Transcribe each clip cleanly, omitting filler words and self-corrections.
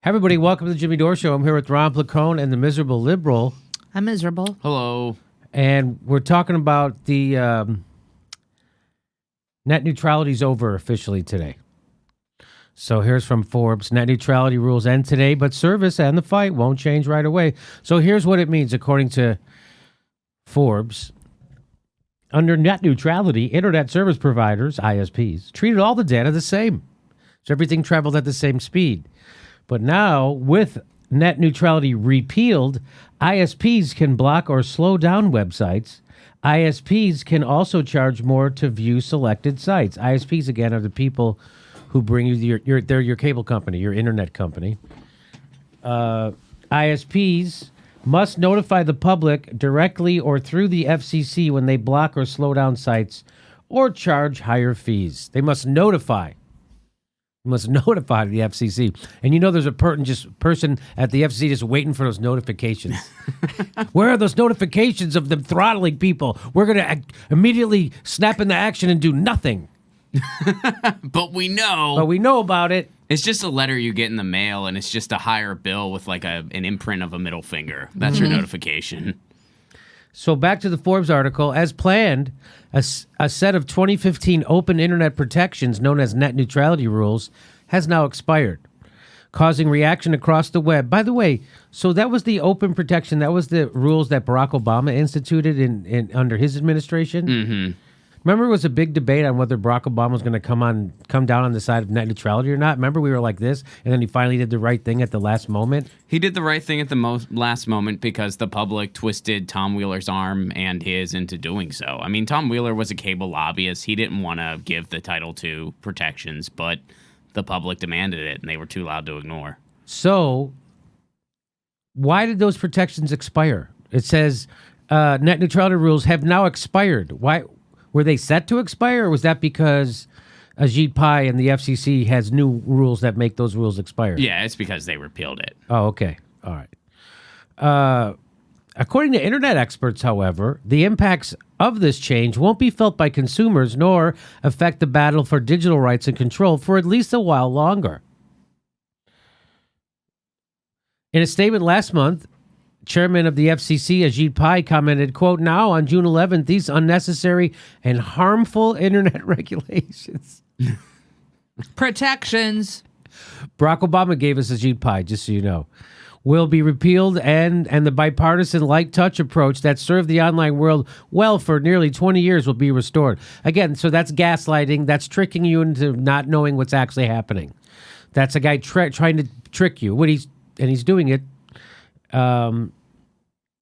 Hey everybody, welcome to the Jimmy Dore Show. I'm here with Ron Placone and the Miserable Liberal. I'm miserable. Hello. And we're talking about the net neutrality's over officially today. So here's from Forbes. Net neutrality rules end today, but service and the fight won't change right away. So here's what it means according to Forbes. Under net neutrality, internet service providers, ISPs, treated all the data the same. So everything traveled at the same speed. But now, with net neutrality repealed, ISPs can block or slow down websites. ISPs can also charge more to view selected sites. ISPs, again, are the people who bring you they're your cable company, your internet company. ISPs must notify the public directly or through the FCC when they block or slow down sites or charge higher fees. They must notify. Must notify the FCC. And you know there's a person at the FCC just waiting for those notifications. Where are those notifications of them throttling people? We're going to immediately snap into action and do nothing. But we know. But we know about it. It's just a letter you get in the mail, and it's just a higher bill with like an imprint of a middle finger. That's your notification. So back to the Forbes article. As planned, a set of 2015 open internet protections known as net neutrality rules has now expired, causing reaction across the web. By the way, so that was the open protection. That was the rules that Barack Obama instituted in under his administration. Mm-hmm. Remember, it was a big debate on whether Barack Obama was going to come down on the side of net neutrality or not. Remember, we were like this, and then he finally did the right thing at the last moment. He did the right thing at the last moment because the public twisted Tom Wheeler's arm and his into doing so. I mean, Tom Wheeler was a cable lobbyist. He didn't want to give the Title II protections, but the public demanded it, and they were too loud to ignore. So, why did those protections expire? It says net neutrality rules have now expired. Why? Were they set to expire, or was that because Ajit Pai and the FCC has new rules that make those rules expire? Yeah, it's because they repealed it. Oh, okay. All right. According to internet experts, however, the impacts of this change won't be felt by consumers nor affect the battle for digital rights and control for at least a while longer. In a statement last month, Chairman of the FCC, Ajit Pai, commented, quote, now on June 11th, these unnecessary and harmful internet regulations. Protections. Barack Obama gave us Ajit Pai, just so you know, will be repealed and the bipartisan light touch approach that served the online world well for nearly 20 years will be restored. Again, so that's gaslighting. That's tricking you into not knowing what's actually happening. That's a guy trying to trick you. He's doing it.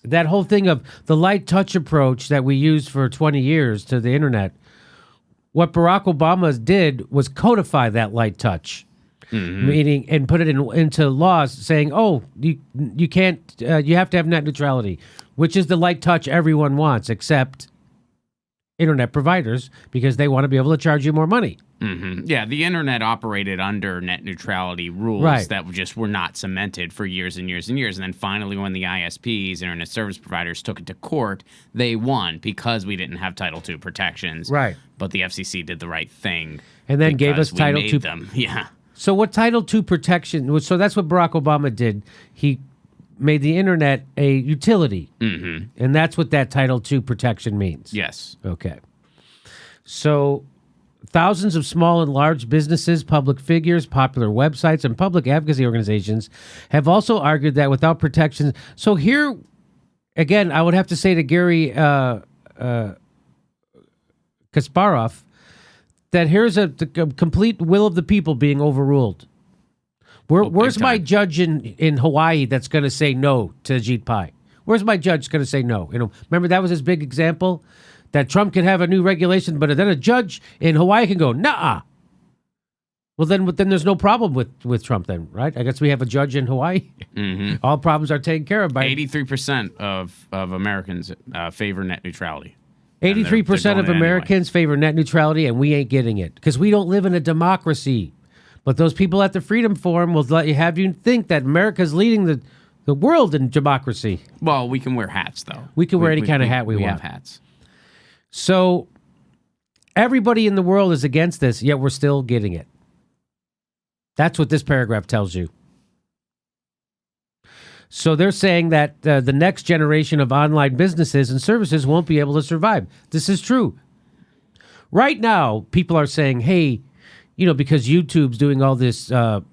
That whole thing of the light touch approach that we used for 20 years to the internet, what Barack Obama did was codify that light touch, meaning and put it into laws saying, oh, you can't, you have to have net neutrality, which is the light touch everyone wants except internet providers because they want to be able to charge you more money. Mm-hmm. Yeah, the internet operated under net neutrality rules that just were not cemented for years and years and years. And then finally, when the ISPs, internet service providers, took it to court, they won because we didn't have Title II protections. Right. But the FCC did the right thing. And then gave us Title II. Yeah. So what Title II protection, so that's what Barack Obama did. He made the internet a utility. Mm-hmm. And that's what that Title II protection means. Yes. Okay. So thousands of small and large businesses, public figures, popular websites, and public advocacy organizations have also argued that without protections. So here, again, I would have to say to Gary Kasparov that here's the complete will of the people being overruled. Where's my judge in Hawaii that's going to say no to Ajit Pai? Where's my judge going to say no? Remember that was his big example? That Trump can have a new regulation, but then a judge in Hawaii can go, nah. Well, then there's no problem with Trump then, right? I guess we have a judge in Hawaii. Mm-hmm. All problems are taken care of by 83% of Americans favor net neutrality. 83% of Americans favor net neutrality, and we ain't getting it because we don't live in a democracy. But those people at the Freedom Forum will have you think that America's leading the world in democracy. Well, we can wear hats, though. We can wear any kind of hat we want. We have hats. So everybody in the world is against this, yet we're still getting it. That's what this paragraph tells you. So they're saying that the next generation of online businesses and services won't be able to survive. This is true. Right now, people are saying, hey, because YouTube's doing all this dumb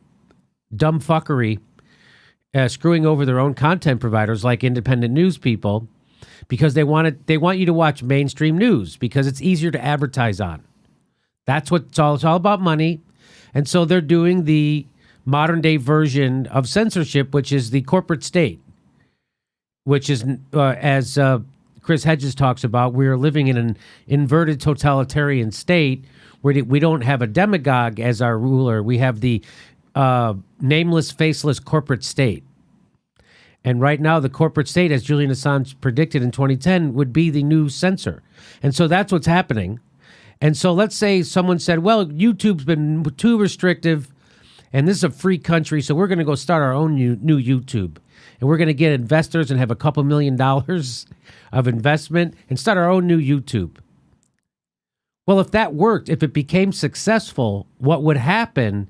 fuckery, screwing over their own content providers like independent news people, because they want you to watch mainstream news because it's easier to advertise on. That's what it's all about, money. And so they're doing the modern day version of censorship, which is the corporate state, which is, as Chris Hedges talks about, we are living in an inverted totalitarian state where we don't have a demagogue as our ruler. We have the nameless, faceless corporate state. And right now, the corporate state, as Julian Assange predicted in 2010, would be the new censor. And so that's what's happening. And so let's say someone said, well, YouTube's been too restrictive, and this is a free country, so we're going to go start our own new YouTube. And we're going to get investors and have a couple $1 million of investment and start our own new YouTube. Well, if that worked, if it became successful, what would happen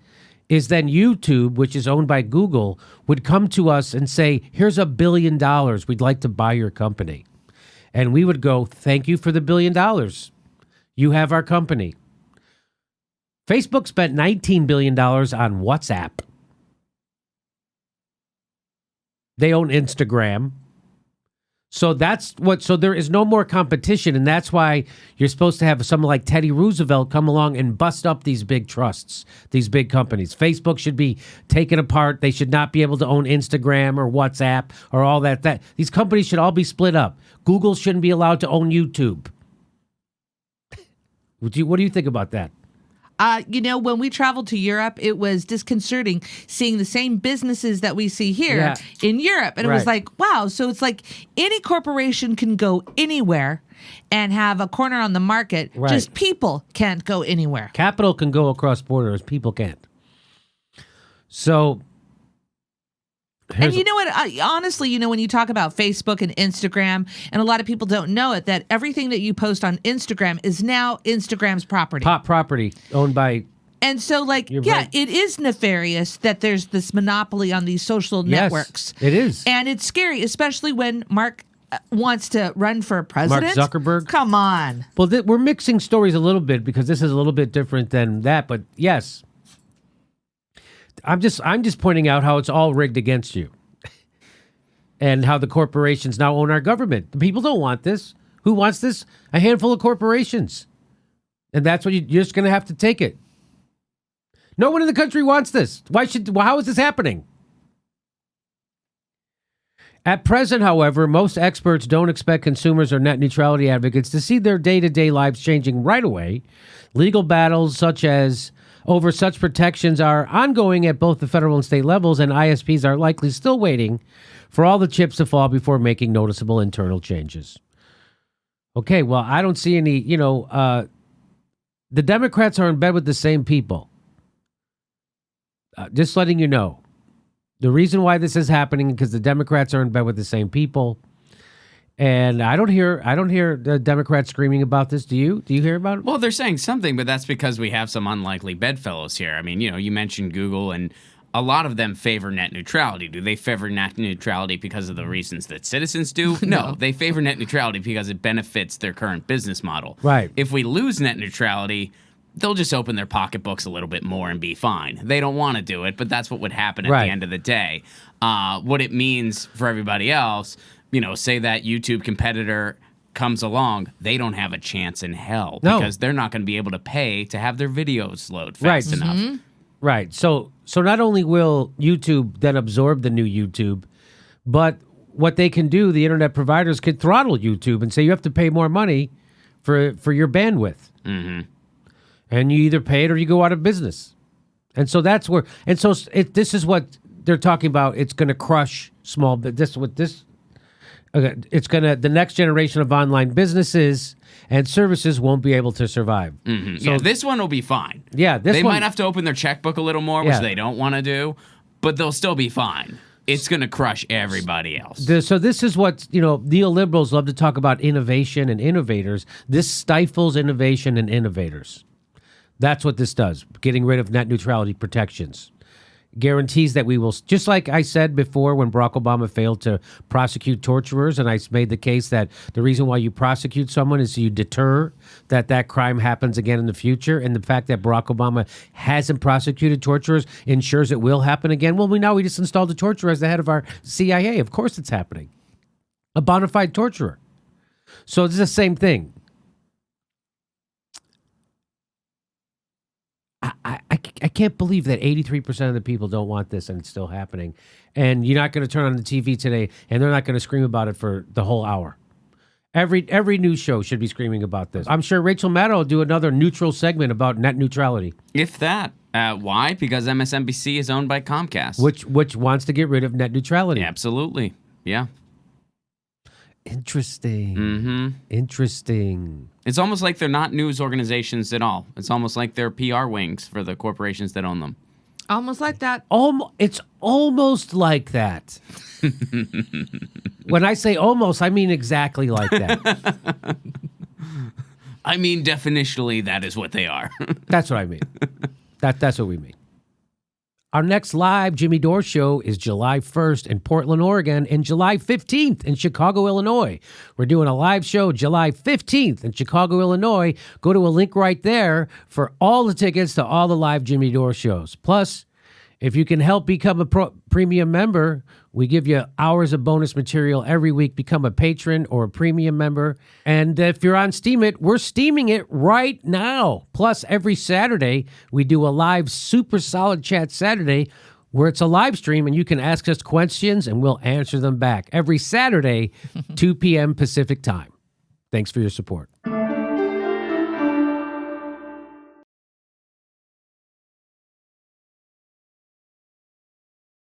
is then YouTube, which is owned by Google, would come to us and say, here's $1 billion. We'd like to buy your company. And we would go, thank you for the $1 billion. You have our company. Facebook spent $19 billion on WhatsApp. They own Instagram. So there is no more competition, and that's why you're supposed to have someone like Teddy Roosevelt come along and bust up these big trusts, these big companies. Facebook should be taken apart. They should not be able to own Instagram or WhatsApp or all that. These companies should all be split up. Google shouldn't be allowed to own YouTube. What do you think about that? When we traveled to Europe, it was disconcerting seeing the same businesses that we see here in Europe. And it was like, wow. So it's like any corporation can go anywhere and have a corner on the market. Right. Just people can't go anywhere. Capital can go across borders. People can't. So... And you know what? Honestly, when you talk about Facebook and Instagram, and a lot of people don't know it, that everything that you post on Instagram is now Instagram's property. Top property owned by... And so, right. It is nefarious that there's this monopoly on these social networks. It is. And it's scary, especially when Mark wants to run for president. Mark Zuckerberg? Come on. Well, we're mixing stories a little bit because this is a little bit different than that, but yes... I'm just pointing out how it's all rigged against you and how the corporations now own our government. The people don't want this. Who wants this? A handful of corporations. And that's what you're just going to have to take it. No one in the country wants this. How is this happening? At present, however, most experts don't expect consumers or net neutrality advocates to see their day-to-day lives changing right away. Legal battles over such protections are ongoing at both the federal and state levels, and ISPs are likely still waiting for all the chips to fall before making noticeable internal changes. Okay, well, I don't see any, the Democrats are in bed with the same people. Just letting you know. The reason why this is happening is because the Democrats are in bed with the same people. And I don't hear the Democrats screaming about this. Do you? Do you hear about it? Well, they're saying something, but that's because we have some unlikely bedfellows here. I mean, you mentioned Google, and a lot of them favor net neutrality. Do they favor net neutrality because of the reasons that citizens do? No, they favor net neutrality because it benefits their current business model. Right. If we lose net neutrality, they'll just open their pocketbooks a little bit more and be fine. They don't want to do it, but that's what would happen at the end of the day. What it means for everybody else... say that YouTube competitor comes along, they don't have a chance in hell because they're not going to be able to pay to have their videos load fast enough. Mm-hmm. Right. So not only will YouTube then absorb the new YouTube, but what they can do, the internet providers could throttle YouTube and say you have to pay more money for your bandwidth. Mm-hmm. And you either pay it or you go out of business. And so that's where, and so this is what they're talking about. It's going to crush small, the next generation of online businesses and services won't be able to survive. Mm-hmm. So this one will be fine. Yeah, they might have to open their checkbook a little more, which they don't want to do, but they'll still be fine. It's going to crush everybody else. So this is what, neoliberals love to talk about innovation and innovators. This stifles innovation and innovators. That's what this does, getting rid of net neutrality protections. guarantees that we will, just like I said before when Barack Obama failed to prosecute torturers, and I made the case that the reason why you prosecute someone is so you deter that crime happens again in the future, and the fact that Barack Obama hasn't prosecuted torturers ensures it will happen again. Well, we just installed a torturer as the head of our CIA. Of course it's happening. A bona fide torturer. So it's the same thing. I can't believe that 83% of the people don't want this and it's still happening. And you're not going to turn on the TV today and they're not going to scream about it for the whole hour. Every news show should be screaming about this. I'm sure Rachel Maddow will do another neutral segment about net neutrality. If that. Why? Because MSNBC is owned by Comcast. Which wants to get rid of net neutrality. Absolutely. Yeah. Interesting. Mm-hmm. Interesting. It's almost like they're not news organizations at all. It's almost like they're PR wings for the corporations that own them. Almost like that. It's almost like that. When I say almost, I mean exactly like that. I mean, definitionally, that is what they are. That's what I mean. That's what we mean. Our next live Jimmy Dore show is July 1st in Portland, Oregon, and July 15th in Chicago, Illinois. We're doing a live show July 15th in Chicago, Illinois. Go to a link right there for all the tickets to all the live Jimmy Dore shows. Plus, if you can help become a premium member, we give you hours of bonus material every week. Become a patron or a premium member. And if you're on Steam It, we're steaming it right now. Plus, every Saturday, we do a live Super Solid Chat Saturday where it's a live stream and you can ask us questions and we'll answer them back. Every Saturday, 2 p.m. Pacific time. Thanks for your support.